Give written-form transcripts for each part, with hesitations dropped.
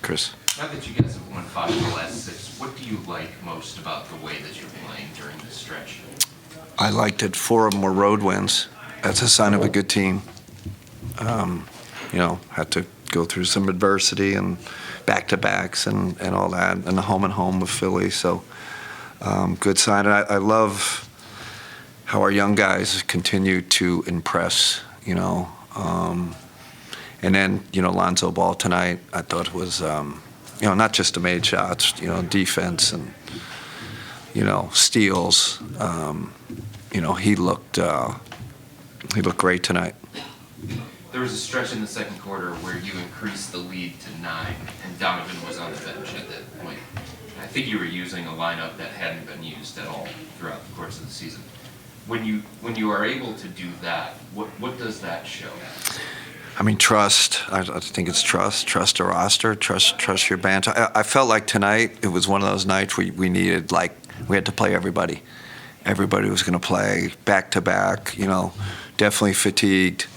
Chris. Now that you guys have won 5 of the last 6, what do you like most about the way that you're playing during this stretch? I liked it. 4 of them were road wins. That's a sign of a good team. Had to go through some adversity and back-to-backs and all that, and the home with Philly. So good sign. And I love how our young guys continue to impress, and then, Lonzo Ball tonight, I thought was, not just the made shots, defense and, steals. He looked great tonight. There was a stretch in the second quarter where you increased the lead to 9, and Donovan was on the bench at that point. I think you were using a lineup that hadn't been used at all throughout the course of the season. When you are able to do that, what does that show? I mean, trust. I think it's trust. Trust the roster. Trust your band. I felt like tonight it was one of those nights we needed, we had to play everybody. Everybody was going to play back to back. Definitely fatigued.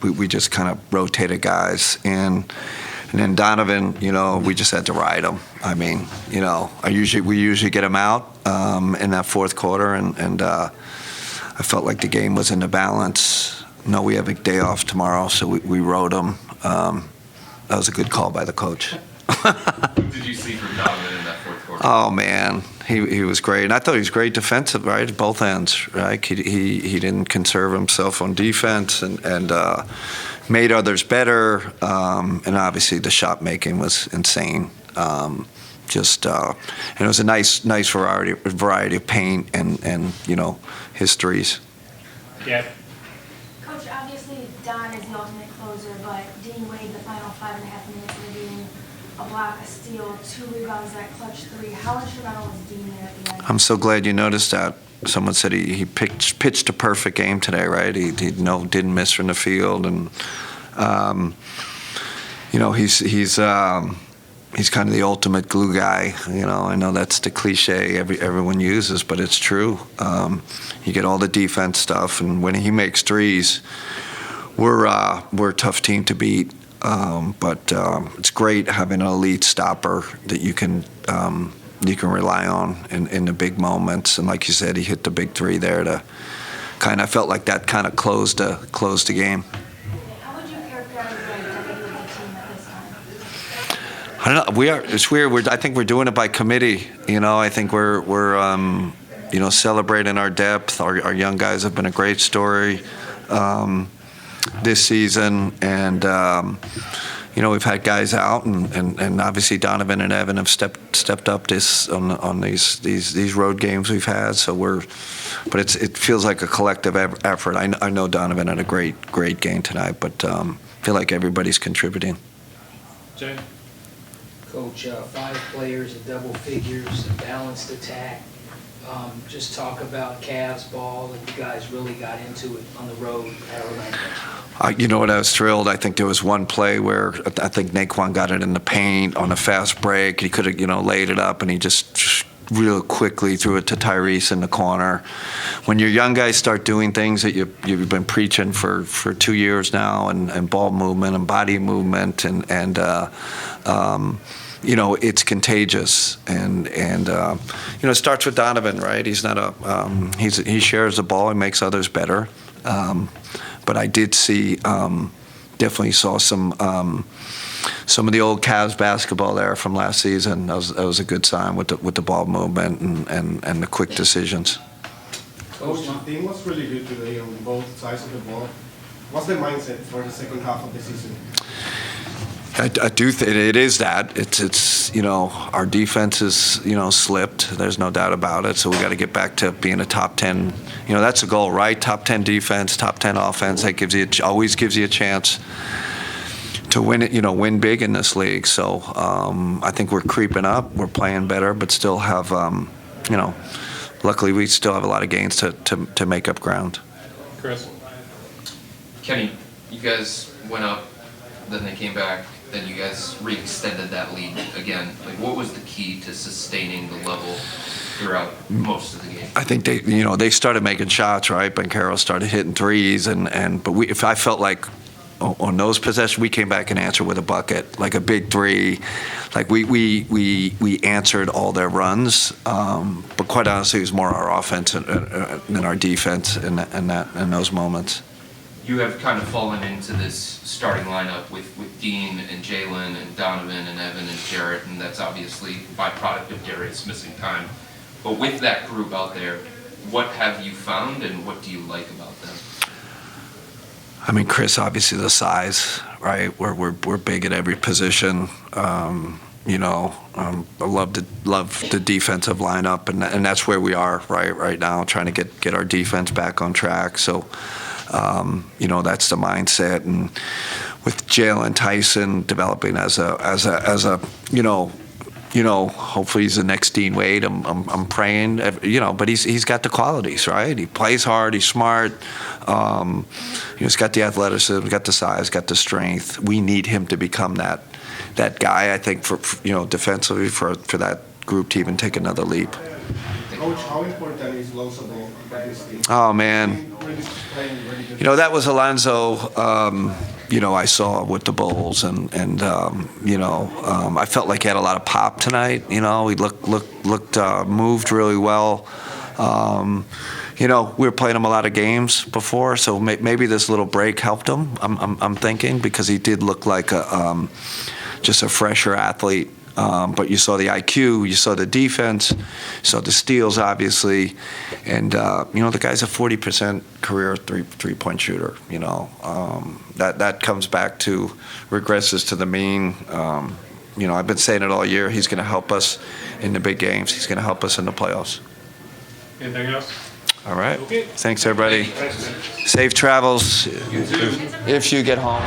We just kind of rotated guys, and then Donovan, we just had to ride him. I mean, we usually get him out in that fourth quarter, and I felt like the game was in the balance. No, we have a day off tomorrow, so we rode him. That was a good call by the coach. What did you see from Donovan in that fourth quarter? Oh man, he was great, and I thought he was great defensive, right, at both ends, right. He didn't conserve himself on defense and made others better, and obviously the shot making was insane. And it was a nice variety of paint and his threes. Yeah. Coach, obviously Don is the ultimate closer, but Dean Wade, the final 5.5 minutes of the game, a block, a steal, 2 rebounds, that clutch 3. How instrumental was Dean there at the end? I'm so glad you noticed that. Someone said he pitched a perfect game today, right? He didn't miss from the field, and he's kind of the ultimate glue guy. I know that's the cliche everyone uses, but it's true. You get all the defense stuff, and when he makes threes, we're a tough team to beat. But it's great having an elite stopper that you can rely on in the big moments. And like you said, he hit the big 3 there to I felt like that kind of closed the game. How would you characterize the identity of the team at this time? I don't know. It's weird. I think we're doing it by committee. I think we're celebrating our depth. Our young guys have been a great story this season, and we've had guys out, and obviously Donovan and Evan have stepped up this on these road games we've had. So but it feels like a collective effort. I know Donovan had a great game tonight, but I feel like everybody's contributing. Jay? Coach, 5 players in double figures, a balanced attack. Just talk about Cavs ball, that you guys really got into it on the road at Orlando. You know what? I was thrilled. I think there was one play where I think Naquan got it in the paint on a fast break. He could have, laid it up, and he just real quickly threw it to Tyrese in the corner. When your young guys start doing things that you've been preaching for 2 years now, and ball movement and body movement, and it's contagious, and it starts with Donovan, right? He's not he shares the ball and makes others better, but I did see, definitely saw some of the old Cavs basketball there from last season. That was a good sign with the ball movement and the quick decisions. Coach, the team was really good today on both sides of the ball. What's the mindset for the second half of the season? I do think it is that. It's our defense is slipped. There's no doubt about it. So we got to get back to being a top 10. That's the goal, right? Top 10 defense, top 10 offense. That always gives you a chance to win it. Win big in this league. So I think we're creeping up. We're playing better, but still have luckily we still have a lot of gains to make up ground. Chris? Kenny, you guys went up, then they came back. Then you guys re-extended that lead again. What was the key to sustaining the level throughout most of the game? I think they started making shots, right? Banchero started hitting threes, but I felt like on those possessions, we came back and answered with a bucket, like a big three. Like we answered all their runs, but quite honestly, it was more our offense than our defense in those moments. You have kind of fallen into this starting lineup with Dean and Jalen and Donovan and Evan and Jarrett, and that's obviously a byproduct of Darius missing time. But with that group out there, what have you found and what do you like about them? I mean, Chris, obviously the size, right? We're big at every position. I love the defensive lineup, and that's where we are right now, trying to get our defense back on track. So, that's the mindset. And with Jalen Tyson developing as a hopefully he's the next Dean Wade. I'm praying, but he's got the qualities, right? He plays hard, he's smart. He's got the athleticism, got the size, got the strength. We need him to become that guy, I think, for defensively for that group to even take another leap. Coach, how important is Lonzo Ball for this team? Oh man, that was Alonzo. I saw with the Bulls, and I felt like he had a lot of pop tonight. He looked moved really well. We were playing him a lot of games before, so maybe this little break helped him. I'm thinking, because he did look like just a fresher athlete. But you saw the IQ, you saw the defense, you saw the steals, obviously, and the guy's a 40% career three-point shooter. That comes back to regresses to the mean. I've been saying it all year. He's going to help us in the big games. He's going to help us in the playoffs. Anything else? All right. Okay. Thanks, everybody. Thanks, man. Safe travels You too. if you get home.